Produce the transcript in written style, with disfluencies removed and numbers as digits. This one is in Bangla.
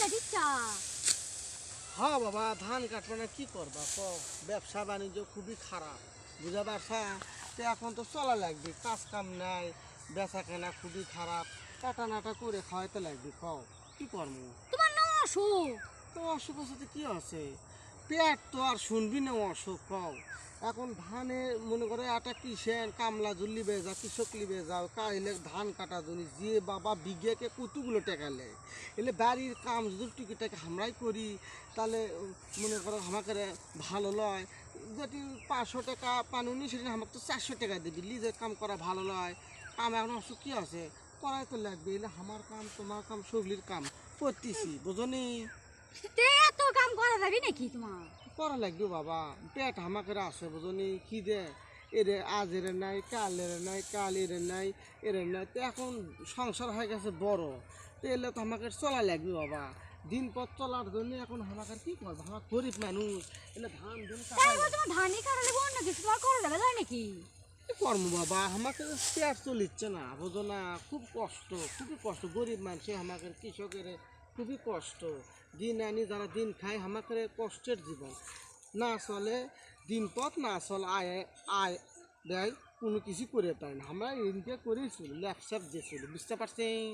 কাটিচ্ছা? হ্যাঁ বাবা, ধান কাটবে না কি করবা ক? ব্যবসা বাণিজ্য খুবই খারাপ, বুঝা পারছা? তো এখন তো চলা লাগবে, কাজ কাম নাই, বেচা কেনা খুবই খারাপ, কাটা নাটা করে খাওয়াইতে লাগবে। কও কি করবো? তোমার না অসুখ? তো অসুখ সাথে কি আছে? পেট তো আর শুনবি না অসুখ? কও এখন ধানে মনে করে একটা কিষেন কামলা জুল লিবে যা, কৃষক লিবে যাও, কাইলে ধান কাটা জন্য যে বাবা বিঘেকে কতগুলো টাকা নেয়। এলে বাড়ির কাম যদি টিকিটাকে আমরাই করি, তাহলে মনে করো আমাকে ভালো লয়। যদি 500 টাকা পানুনি, সেদিন আমাকে তো 400 টাকা দিবি, লিজের কাম করা ভালো লয়। কাম এখন অসুখ কি আছে, করাই তো লাগবে। এলে আমার কাম তোমার কাম সবলির কাম করতেছি, বুঝনি? তে এত কাম করা যাবি নাকি তোমার? করা লাগবে বাবা, পেট আমাকে আসে, বুঝনি? কি দে এরে, আজ এর নাই, কাল এর নাই, কাল এর নাই, এর নাই। তো এখন সংসার হয়ে গেছে বড়, তো এলে তো আমাকে চলা লাগবে বাবা। দিন পথ চলার জন্য এখন আমাকে কি করবো? আমার গরিব মানুষ, এলে ধান ধান তাহলে তোমার ধানই কাটালে অন্য কিছু তোমার করা যাবে যায় নাকি? কি করবো বাবা? আমাকে পেট চলিচ্ছে না, বুঝো না? খুব কষ্ট, খুবই কষ্ট। গরিব মানুষের, আমাকে কৃষকের খুবই কষ্ট। দিন আনি যারা দিন খায়, আমাকে কষ্টের জীবন। না চলে দিন পথ, না চলে আয় আয় দেয়, কোনো কিছু করে পায় না। আমরা এদিকে করেই চলি, ল্যাপসাপ দিয়ে চলি, বুঝতে পারছেন?